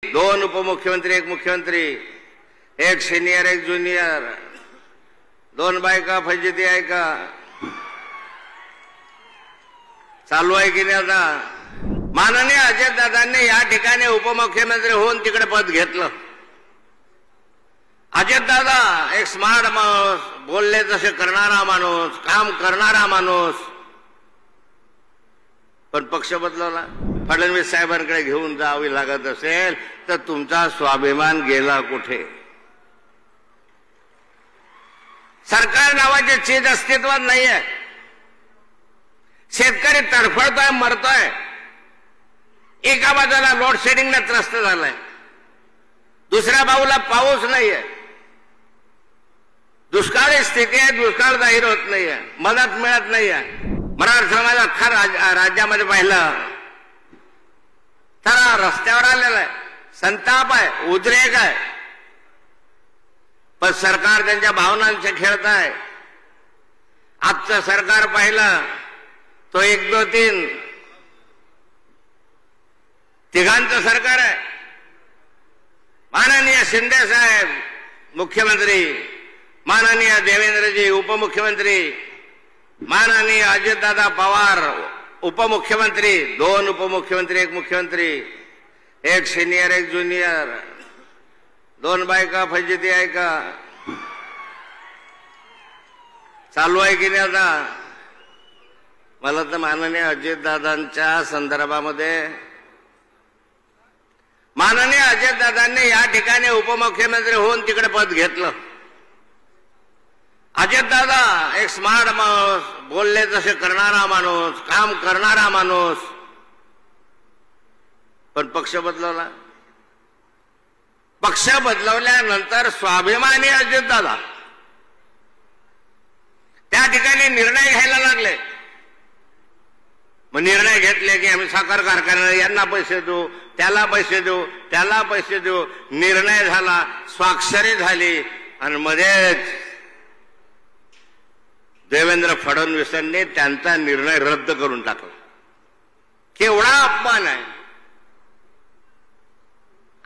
दोन उपमुख्यमंत्री, एक मुख्यमंत्री, एक सिनियर एक ज्युनियर, दोन बायका फजिती आहे का? चालू आहे की नाही? आता माननीय अजितदादांनी या ठिकाणी उपमुख्यमंत्री होऊन तिकडे पद घेतलं. अजितदादा एक स्मार्ट माणूस, बोलले तसे करणारा माणूस, काम करणारा माणूस, पण पक्ष बदलवला. फडणवीस साहेबांकडे घेऊन जावी लागत असेल तर तुमचा स्वाभिमान गेला कुठे? सरकार नावाची चीज अस्तित्वात नाहीये. शेतकरी तडफडतोय, मरतोय. एका बाजूला लोड शेडिंगने त्रस्त झालाय, दुसऱ्या बाजूला पाऊस नाहीये, दुष्काळी स्थिती आहे, दुष्काळ जाहीर होत नाहीये, मदत मिळत नाहीये. मराठा समाज अख्खा राज्यामध्ये पाहिलं तर रस्त्यावर आलेला आहे, संताप आहे, उद्रेक आहे. पण सरकार त्यांच्या भावनांचे खेळत आहे. आजचं सरकार पाहिलं तो 1, 2, 3 तिघांचं सरकार आहे. माननीय शिंदे साहेब मुख्यमंत्री, माननीय देवेंद्रजी उपमुख्यमंत्री, माननीय अजितदादा पवार उपमुख्यमंत्री, दोन उपमुख्यमंत्री, एक मुख्यमंत्री, एक सिनियर एक ज्युनियर, दोन बायका फजिती आहे का? चालू आहे की नाही? आता मला तर माननीय अजितदादांच्या संदर्भामध्ये माननीय अजितदादांनी या ठिकाणी उपमुख्यमंत्री होऊन तिकडे पद घेतलं. अजितदादा एक स्मार्ट माणूस, बोलले तसे करणारा माणूस, काम करणारा माणूस, पण पक्ष बदलवला. पक्ष बदलवल्यानंतर स्वाभिमानी अजितदादा त्या ठिकाणी निर्णय घ्यायला लागले. मग निर्णय घेतले की आम्ही साखर कारखान्याला यांना पैसे देऊ, त्याला पैसे देऊ, त्याला पैसे देऊ. निर्णय झाला, स्वाक्षरी झाली आणि मध्येच देवेंद्र फडणवीसांनी त्यांचा निर्णय रद्द करून टाकला. केवढा अपमान आहे!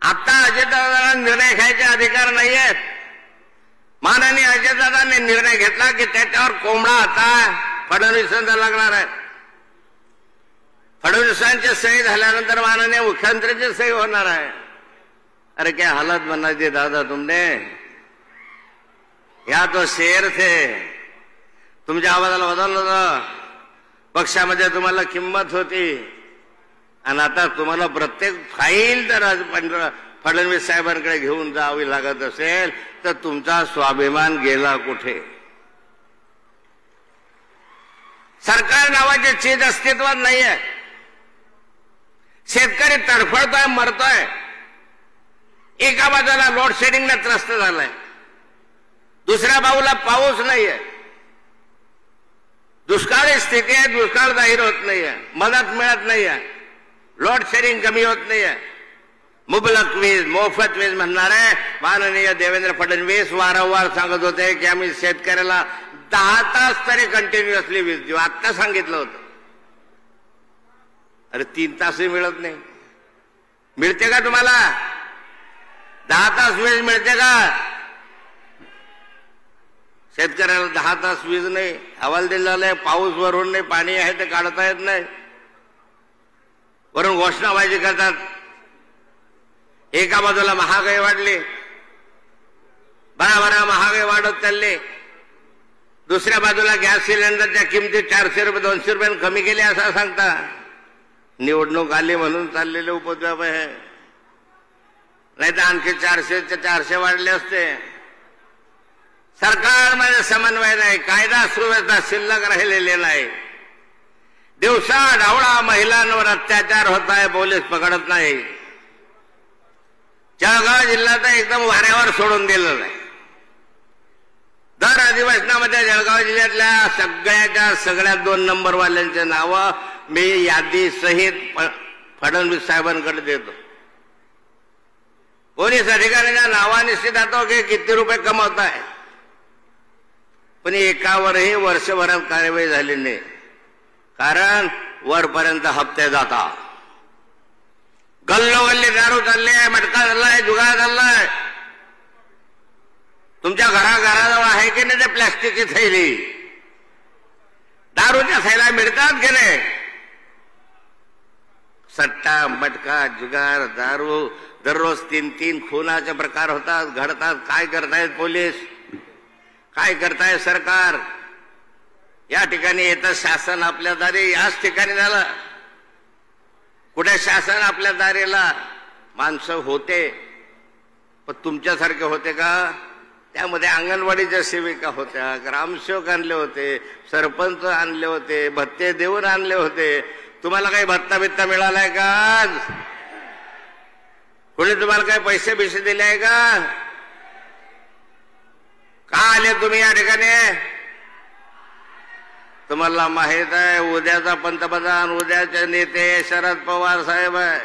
आता अजितदादांना निर्णय घ्यायचे अधिकार नाही आहेत. माननीय अजितदादांनी निर्णय घेतला की त्याच्यावर कोंबडा आता फडणवीसांचा लागणार आहे. फडणवीसांची सही झाल्यानंतर माननीय मुख्यमंत्र्यांची सही होणार आहे. अरे क्या हालत बना दी दादा तुमने. या तो शेर थे, तुमच्या आवाजाला बदललं होतं, पक्षामध्ये तुम्हाला किंमत होती, आणि आता तुम्हाला प्रत्येक फाईल जर फडणवीस साहेबांकडे घेऊन जावी लागत असेल तर तुमचा स्वाभिमान गेला कुठे? सरकार नावाची चीज अस्तित्वात नाहीये. शेतकरी तडफडतोय, मरतोय. एका बाजूला लोड शेडिंगने त्रस्त झालाय, दुसऱ्या बाजूला पाऊस नाहीये, दुष्काळी स्थिती आहे, दुष्काळ जाहीर होत नाहीये, मदत मिळत नाहीये, लोड शेडिंग कमी होत नाहीये. मुबलक वीज, मोफत वीज म्हणणारे माननीय देवेंद्र फडणवीस वारंवार सांगत होते की आम्ही शेतकऱ्याला 10 तास तरी कंटिन्युअसली वीज देऊ. आत्ता सांगितलं होतं. अरे 3 तासही मिळत नाही. मिळते का तुम्हाला? 10 तास वीज मिळते का? शेतकऱ्याला 10 तास वीज नाही. अहवाल दिला आहे, पाऊस वरून नाही, पाणी आहे ते काढता येत नाही. वरून घोषणाबाजी करतात. एका बाजूला महागाई वाढली, भराभरा महागाई वाढत चालली. दुसऱ्या बाजूला गॅस सिलेंडरच्या किमती 400 रुपये 200 रुपयांनी कमी केल्या असं सांगता. निवडणूक आली म्हणून चाललेले उपद्व्याप आहे. नाही तर आणखी 400चे 400 वाढले असते. सरकारमध्ये समन्वय नाही, कायदा सुव्यवस्था शिल्लक राहिलेली नाही. दिवसा ढवळा महिलांवर अत्याचार होत आहे, पोलीस पकडत नाही. जळगाव जिल्ह्यात एकदम वाऱ्यावर सोडून दिलं नाही. दर अधिवेशनामध्ये जळगाव जिल्ह्यातल्या सगळ्या 2 नंबरवाल्यांचे नावं मी यादी सहित फडणवीस साहेबांकडे देतो. पोलीस अधिकाऱ्यांच्या नावानिश्चित जातो की किती रुपये कमवत आहे, पण एकावरही वर्षभरात कार्यवाही झाली नाही. कारण वरपर्यंत हप्ते जातात. गल्लोगल्ली दारू चालली, मटका चाललाय, जुगार चाललाय. तुमच्या घराजवळ आहे की नाही ते प्लॅस्टिकची थैली? दारूच्या थैल्या मिळतात की नाही? सट्टा, मटका, जुगार, दारू, दररोज 3-3 खुनाचे प्रकार होतात, घडतात. काय करतायत पोलीस? काय करताय सरकार? या ठिकाणी येतं शासन आपल्या दारी, याच ठिकाणी झालं. कुठे शासन आपल्या दारीला? माणसं होते, पण तुमच्यासारखे होते का? त्यामध्ये अंगणवाडीच्या सेविका होत्या, ग्रामसेवक आणले होते, सरपंच आणले होते, भत्ते देऊन आणले होते. तुम्हाला काही भत्ता बित्ता मिळालाय का? आज कोणी तुम्हाला काही पैसे बिसे दिले आहे का? का आले तुम्ही या ठिकाणी? तुम्हाला माहित आहे उद्याचा पंतप्रधान, उद्याचे नेते शरद पवार साहेब आहे.